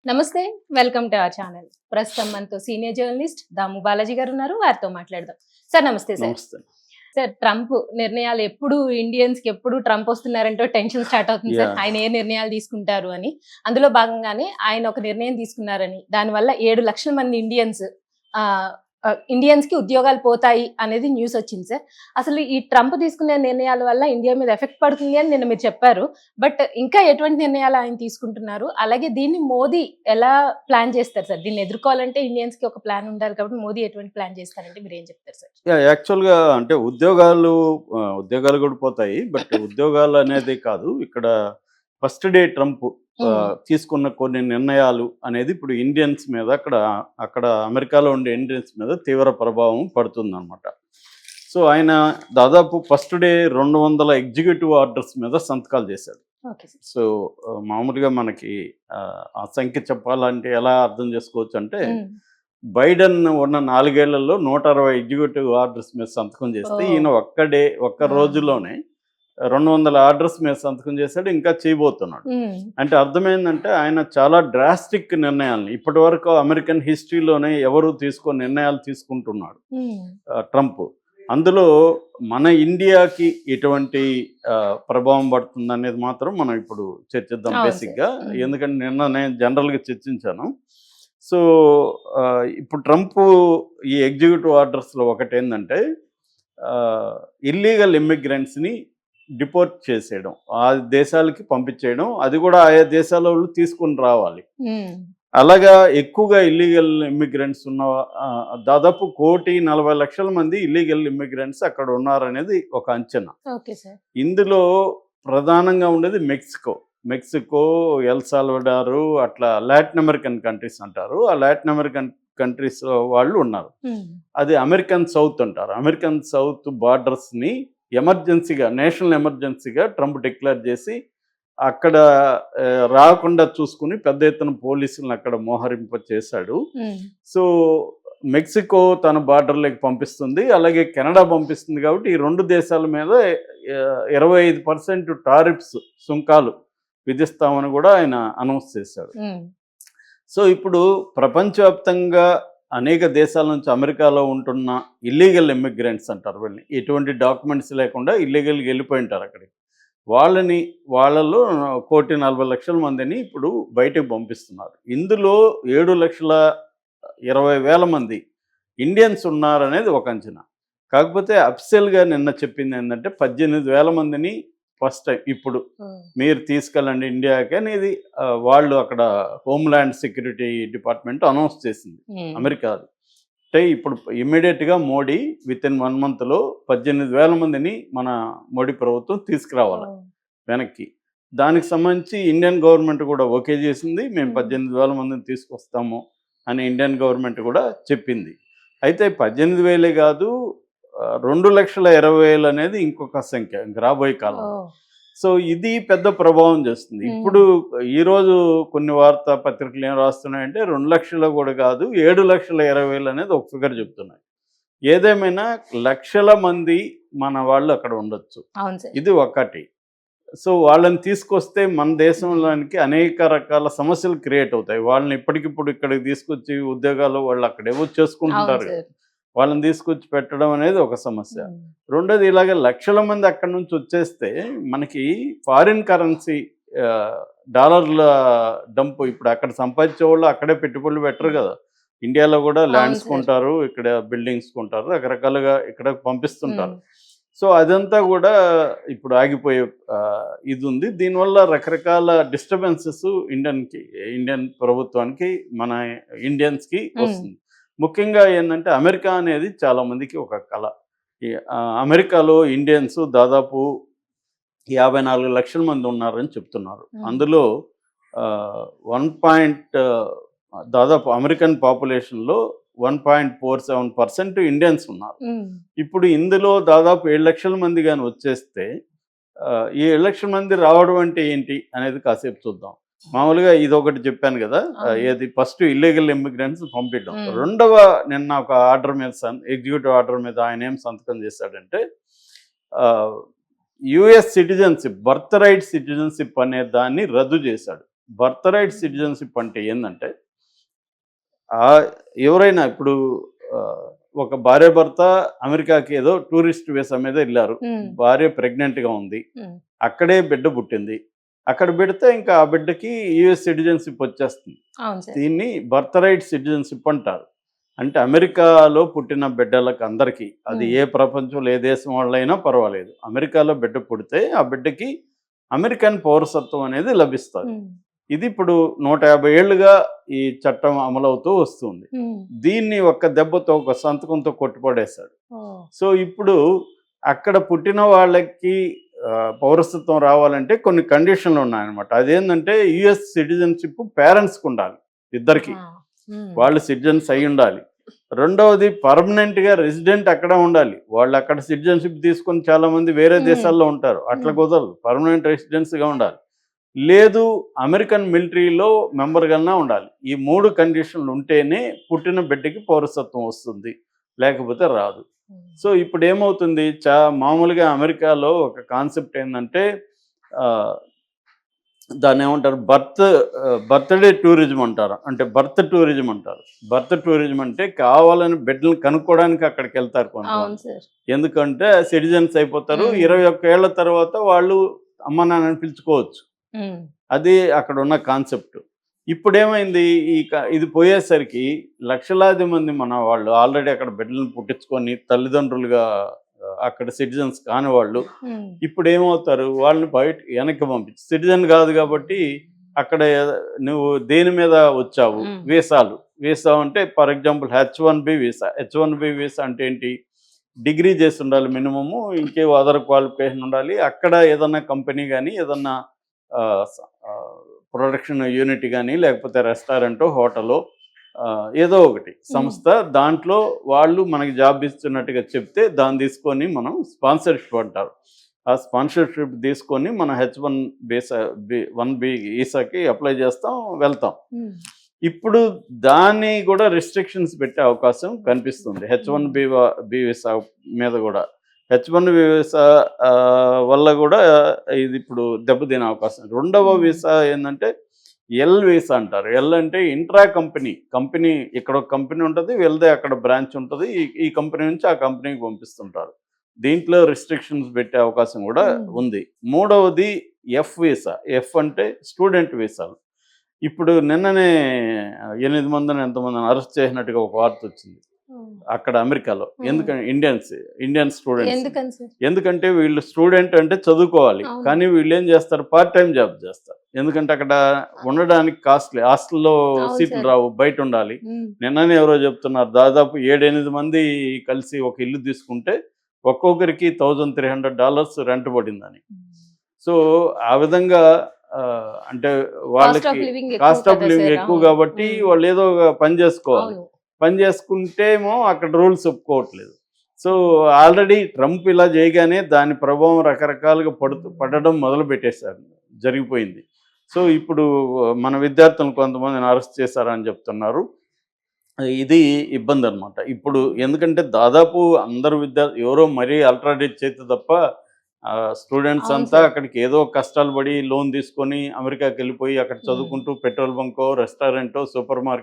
నమస్తే. Welcome to our channel. ప్రస్తుతం మనతో సీనియర్ జర్నలిస్ట్ దాము బాలాజీ గారు ఉన్నారు. వారితో మాట్లాడదాం. సార్ నమస్తే సార్. నమస్తే. సార్ ట్రంప్ నిర్ణయాలు ఎప్పుడు ఇండియన్స్‌కి ఎప్పుడు ట్రంప్ వస్తున్నారంటో టెన్షన్ స్టార్ట్ అవుతుంది సార్. యాహ్! ఆయన ఏ నిర్ణయాలు తీసుకుంటారు అని. అందులో భాగంగానే ఆయన ఒక నిర్ణయం తీసుకున్నారని, దానివల్ల 7,00,000 మంది ఇండియన్స్‌కి ఉద్యోగాలు పోతాయి అనేది న్యూస్ వచ్చింది సార్. అసలు ఈ ట్రంప్ తీసుకునే నిర్ణయాల వల్ల ఇండియా మీద ఎఫెక్ట్ పడుతుంది అని నిన్న మీరు చెప్పారు. బట్ ఇంకా ఎటువంటి నిర్ణయాలు ఆయన తీసుకుంటున్నారు? అలాగే దీన్ని మోదీ ఎలా ప్లాన్ చేస్తారు సార్? దీన్ని ఎదుర్కోవాలంటే ఇండియన్స్‌కి ఒక ప్లాన్ ఉండాలి కాబట్టి మోదీ ఎటువంటి ప్లాన్ చేస్తారంటే మీరేం చెప్తారు సార్? యాక్చువల్‌గా అంటే ఉద్యోగాలు కూడా పోతాయి. బట్ ఉద్యోగాలు అనేది కాదు. ఇక్కడ ఫస్ట్ డే ట్రంప్ తీసుకున్న కొన్ని నిర్ణయాలు అనేది ఇప్పుడు ఇండియన్స్ మీద అక్కడ అమెరికాలో ఉండే ఇండియన్స్ మీద తీవ్ర ప్రభావం పడుతుందన్నమాట. సో ఆయన దాదాపు ఫస్ట్ డే 200 ఎగ్జిక్యూటివ్ ఆర్డర్స్ మీద సంతకాలు చేశాడు. Okay sir. సో మామూలుగా మనకి ఆ సంఖ్య చెప్పాలంటే ఎలా అర్థం చేసుకోవచ్చు అంటే బైడెన్ ఉన్న 4 ఏళ్లలో 160 ఎగ్జిక్యూటివ్ ఆర్డర్స్ మీద సంతకం చేస్తే ఈయన ఒక్క రోజులోనే 200 ఆర్డర్స్ మీద సంతకం చేశాడు, ఇంకా చేయబోతున్నాడు. అంటే అర్థమైందంటే ఆయన చాలా డ్రాస్టిక్ నిర్ణయాలను ఇప్పటి వరకు అమెరికన్ హిస్టరీలోనే ఎవరు తీసుకొని నిర్ణయాలు తీసుకుంటున్నాడు ట్రంప్. అందులో మన ఇండియాకి ఎటువంటి ప్రభావం పడుతుంది అనేది మాత్రం మనం ఇప్పుడు చర్చిద్దాం బేసిక్గా. ఎందుకంటే నిన్న నేను జనరల్గా చర్చించాను. సో ఇప్పుడు ట్రంప్ ఈ ఎగ్జిక్యూటివ్ ఆర్డర్స్లో ఒకటి ఏంటంటే ఇల్లీగల్ ఇమ్మిగ్రెంట్స్ని డిపోర్ట్ చేసేయడం, ఆ దేశాలకి పంపించేయడం, అది కూడా ఆయా దేశాల వాళ్ళు తీసుకుని రావాలి. అలాగా ఎక్కువగా ఇల్లీగల్ ఇమ్మిగ్రెంట్స్ ఉన్న దాదాపు 1,40,00,000 మంది ఇల్లీగల్ ఇమ్మిగ్రెంట్స్ అక్కడ ఉన్నారనేది ఒక అంచనా. ఇందులో ప్రధానంగా ఉండేది మెక్సికో, ఎల్ సాల్వడారు, అట్లా లాటిన్ అమెరికన్ కంట్రీస్ అంటారు. ఆ లాటిన్ అమెరికన్ కంట్రీస్ వాళ్ళు ఉన్నారు. అది అమెరికన్ సౌత్ అంటారు. అమెరికన్ సౌత్ బార్డర్స్ని నేషనల్ ఎమర్జెన్సీగా ట్రంప్ డిక్లేర్ చేసి అక్కడ రాకుండా చూసుకుని పెద్ద ఎత్తున పోలీసులను అక్కడ మోహరింప చేశాడు. సో మెక్సికో తన బార్డర్లోకి పంపిస్తుంది, అలాగే కెనడా పంపిస్తుంది. కాబట్టి ఈ రెండు దేశాల మీద 25% టారిఫ్స్, సుంకాలు విధిస్తామని కూడా ఆయన అనౌన్స్ చేశాడు. సో ఇప్పుడు ప్రపంచవ్యాప్తంగా అనేక దేశాల నుంచి అమెరికాలో ఉంటున్న ఇల్లీగల్ ఇమ్మిగ్రెంట్స్ అంటారు వీళ్ళని, ఎటువంటి డాక్యుమెంట్స్ లేకుండా ఇల్లీగల్గా వెళ్ళిపోయి ఉంటారు అక్కడికి. వాళ్ళలో 1,40,00,000 మందిని ఇప్పుడు బయటకు పంపిస్తున్నారు. ఇందులో 7,20,000 మంది ఇండియన్స్ ఉన్నారనేది ఒక అంచనా. కాకపోతే అఫీషియల్గా నిన్న చెప్పింది ఏంటంటే 18,000 మందిని ఫస్ట్ టైం ఇప్పుడు మీరు తీసుకెళ్ళండి ఇండియాకి అనేది వాళ్ళు అక్కడ హోమ్ల్యాండ్ సెక్యూరిటీ డిపార్ట్మెంట్ అనౌన్స్ చేసింది, అమెరికాది. అంటే ఇప్పుడు ఇమ్మీడియట్గా మోడీ వితిన్ 1 మంత్లో 18,000 మందిని మన మోడీ ప్రభుత్వం తీసుకురావాలి వెనక్కి. దానికి సంబంధించి ఇండియన్ గవర్నమెంట్ కూడా ఓకే చేసింది. మేము 18,000 మందిని తీసుకొస్తాము అని ఇండియన్ గవర్నమెంట్ కూడా చెప్పింది. అయితే 18,000 కాదు, 2,20,000 అనేది ఇంకొక సంఖ్య రాబోయే కాలంలో. సో ఇది పెద్ద ప్రభావం చేస్తుంది. ఇప్పుడు ఈరోజు కొన్ని వార్తా పత్రికలు ఏం రాస్తున్నాయంటే 2 లక్షలు కూడా కాదు, 7,20,000 అనేది ఒక ఫిగర్ చెప్తున్నాయి. ఏదేమైనా లక్షల మంది మన వాళ్ళు అక్కడ ఉండొచ్చు, ఇది ఒకటి. సో వాళ్ళని తీసుకొస్తే మన దేశంలోనికి అనేక రకాల సమస్యలు క్రియేట్ అవుతాయి. వాళ్ళని ఇప్పటికిప్పుడు ఇక్కడికి తీసుకొచ్చి ఉద్యోగాలు వాళ్ళు అక్కడ ఏవో చేసుకుంటుంటారు, వాళ్ళని తీసుకొచ్చి పెట్టడం అనేది ఒక సమస్య. రెండోది, ఇలాగే లక్షల మంది అక్కడి నుంచి వచ్చేస్తే మనకి ఫారిన్ కరెన్సీ డాలర్ల డంప్, ఇప్పుడు అక్కడ సంపాదించే వాళ్ళు అక్కడే పెట్టుబడులు పెట్టరు కదా. ఇండియాలో కూడా ల్యాండ్స్ కొంటారు, ఇక్కడ బిల్డింగ్స్ కొంటారు, రకరకాలుగా ఇక్కడ పంపిస్తుంటారు. సో అదంతా కూడా ఇప్పుడు ఆగిపోయే ఇది ఉంది. దీనివల్ల రకరకాల డిస్టర్బెన్సెస్ ఇండియన్ ప్రభుత్వానికి, మన ఇండియన్స్కి వస్తుంది. ముఖ్యంగా ఏంటంటే అమెరికా అనేది చాలామందికి ఒక కళ. అమెరికాలో ఇండియన్స్ దాదాపు 54 లక్షల మంది ఉన్నారని చెప్తున్నారు. అందులో దాదాపు అమెరికన్ పాపులేషన్లో 1.47% ఇండియన్స్ ఉన్నారు. ఇప్పుడు ఇందులో దాదాపు 7 లక్షల మంది కానీ వచ్చేస్తే ఈ 7 లక్షల మంది రావడం అంటే ఏంటి అనేది కాసేపు చూద్దాం. మామూలుగా ఇది ఒకటి చెప్పాను కదా, ఏది ఫస్ట్ ఇల్లీగల్ ఇమ్మిగ్రెంట్స్ పంపించడం. రెండవ, నిన్న ఒక ఆర్డర్ మీద ఎగ్జిక్యూటివ్ ఆర్డర్ మీద ఆయన ఏం సంతకం చేశాడంటే US citizenship, birth right citizenship అనే దాన్ని రద్దు చేశాడు. బర్త్ రైట్ సిటిజన్షిప్ అంటే ఏంటంటే ఆ ఎవరైనా ఇప్పుడు ఆ, ఒక భార్య భర్త అమెరికాకి ఏదో టూరిస్ట్ వీసా మీద వెళ్ళారు. భార్య ప్రెగ్నెంట్గా ఉంది, ఉమ్, అక్కడే బిడ్డ పుట్టింది. అక్కడ పెడితే ఇంకా ఆ బిడ్డకి యుఎస్ సిటిజన్షిప్ వచ్చేస్తుంది. అవును సార్. దీన్ని బర్త్ రైట్ సిటిజన్షిప్ అంటారు. అంటే అమెరికాలో పుట్టిన బిడ్డలకు అందరికీ, అది ఏ ప్రపంచంలో ఏ దేశం వాళ్ళైనా పర్వాలేదు, అమెరికాలో బిడ్డ పుడితే ఆ బిడ్డకి అమెరికన్ పౌరసత్వం అనేది లభిస్తుంది. ఉమ్, ఇది ఇప్పుడు 150 ఏళ్లుగా ఈ చట్టం అమలవుతూ వస్తుంది. ఉమ్, దీన్ని ఒక్క దెబ్బతో ఒక సంతకంతో కొట్టుపడేశాడు. ఓ, సో ఇప్పుడు అక్కడ పుట్టిన వాళ్ళకి పౌరసత్వం రావాలంటే కొన్ని కండిషన్లు ఉన్నాయన్నమాట. అదేంటంటే యుఎస్ సిటిజన్షిప్ పేరెంట్స్కి ఉండాలి, ఇద్దరికి, ఆ, ఉమ్, వాళ్ళు సిటిజన్స్ అయి ఉండాలి. రెండవది పర్మనెంట్గా రెసిడెంట్ అక్కడ ఉండాలి. వాళ్ళు అక్కడ సిటిజన్షిప్ తీసుకొని చాలామంది వేరే దేశాల్లో ఉంటారు, అట్లా కుదరదు, పర్మనెంట్ రెసిడెన్స్గా ఉండాలి. లేదు అమెరికన్ మిలిటరీలో మెంబర్గానే ఉండాలి. ఈ 3 కండిషన్లు ఉంటేనే పుట్టిన బిడ్డకి పౌరసత్వం వస్తుంది, లేకపోతే రాదు. ఉమ్, సో ఇప్పుడు ఏమవుతుంది, మామూలుగా అమెరికాలో ఒక కాన్సెప్ట్ ఏంటంటే దాన్ని ఏమంటారు, బర్త్డే టూరిజం అంటారు. అంటే బర్త్ టూరిజం అంటారు. బర్త్ టూరిజం అంటే కావాలని బిడ్డలు కనుక్కోవడానికి అక్కడికి వెళ్తారు అవును కొంతమంది. సార్. ఎందుకంటే సిటిజన్స్ అయిపోతారు, ఉమ్, 21 ఏళ్ల తర్వాత వాళ్ళు అమ్మ నాన్నని పిలుచుకోవచ్చు. ఉమ్, అది అక్కడ ఉన్న కాన్సెప్ట్. ఇప్పుడేమైంది, ఇది పోయేసరికి లక్షలాది మంది మన వాళ్ళు ఆల్రెడీ అక్కడ బిడ్డలను పుట్టించుకొని తల్లిదండ్రులుగా అక్కడ సిటిజన్స్ కాని వాళ్ళు ఉమ్, ఇప్పుడు ఏమవుతారు, వాళ్ళని బయట వెనక్కి పంపించి, సిటిజన్ కాదు కాబట్టి అక్కడ నువ్వు దేని మీద వచ్చావు, వీసాలు. వీసా అంటే for example H1B visa. H1B visa అంటే ఏంటి, డిగ్రీ చేసి ఉండాలి మినిమము, ఇంకే అదర్ క్వాలిఫికేషన్ ఉండాలి. అక్కడ ఏదన్నా కంపెనీ కానీ ఏదన్నా ప్రొడక్షన్ యూనిట్ కానీ లేకపోతే రెస్టారెంటో హోటలో ఏదో ఒకటి సంస్థ, దాంట్లో వాళ్ళు మనకి జాబ్ ఇస్తున్నట్టుగా చెప్తే దాన్ని తీసుకొని మనం స్పాన్సర్షిప్ అంటారు. ఆ స్పాన్సర్షిప్ తీసుకొని మన H1B వీసాకి అప్లై చేస్తాం, వెళ్తాం. ఉమ్, ఇప్పుడు దాన్ని కూడా రిస్ట్రిక్షన్స్ పెట్టే అవకాశం కనిపిస్తుంది H1B వీసా మీద కూడా. H1B వీసా వల్ల కూడా ఇది ఇప్పుడు దెబ్బతినే అవకాశం. రెండవ వీసా ఏంటంటే ఎల్ వీసా అంటారు. ఎల్ అంటే ఇంట్రా కంపెనీ ఇక్కడ ఒక కంపెనీ ఉంటుంది, వీళ్ళదే అక్కడ బ్రాంచ్ ఉంటుంది, ఈ కంపెనీ నుంచి ఆ కంపెనీకి పంపిస్తుంటారు. దీంట్లో రిస్ట్రిక్షన్స్ పెట్టే అవకాశం కూడా ఉంది. మూడవది ఎఫ్ వీసా. ఎఫ్ అంటే స్టూడెంట్ వీసాలు. ఇప్పుడు నిన్ననే 8 మందిని ఎంతమందిని అరెస్ట్ చేసినట్టుగా ఒక వార్త వచ్చింది అక్కడ అమెరికాలో. ఎందుకంటే ఇండియన్ స్టూడెంట్స్. ఎందుకని సార్? ఎందుకంటే వీళ్ళు స్టూడెంట్ అంటే చదువుకోవాలి, అవును. కానీ వీళ్ళు ఏం చేస్తారు, పార్ట్ టైం జాబ్ చేస్తారు. ఎందుకంటే అక్కడ ఉండడానికి కాస్ట్లీ, హాస్టల్లో అవును సీట్లు సార్. రావు, బయట ఉండాలి. ఉమ్, నిన్ననే ఎవరో చెప్తున్నారు, దాదాపు 7-8 మంది కలిసి ఒక ఇల్లు తీసుకుంటే ఒక్కొక్కరికి $1,300 రెంట్ పడిందని. సో ఆ విధంగా అంటే కాస్ట్ ఆఫ్ వాళ్ళకి లివింగ్ కాస్ట్ ఆఫ్ లివింగ్ ఎక్కువ కాబట్టి వాళ్ళు ఏదో ఒక పని చేసుకోవాలి. పని చేసుకుంటేమో అక్కడ రూల్స్ ఒప్పుకోవట్లేదు. సో ఆల్రెడీ ట్రంప్ ఇలా చేయగానే దాని ప్రభావం రకరకాలుగా పడడం మొదలు పెట్టేశారు, జరిగిపోయింది. సో ఇప్పుడు మన విద్యార్థులను కొంతమందిని అరెస్ట్ చేశారని చెప్తున్నారు. ఇది ఇబ్బంది అనమాట ఇప్పుడు. ఎందుకంటే దాదాపు అందరు ఎవరో మరీ అల్ట్రాడేట్ చేస్తే తప్ప స్టూడెంట్స్ అవును అంతా సార్. అక్కడికి ఏదో కష్టాలు పడి లోన్ తీసుకొని అమెరికాకి వెళ్ళిపోయి అక్కడ చదువుకుంటూ పెట్రోల్ బంకో రెస్టారెంటో సూపర్ మార్కెట్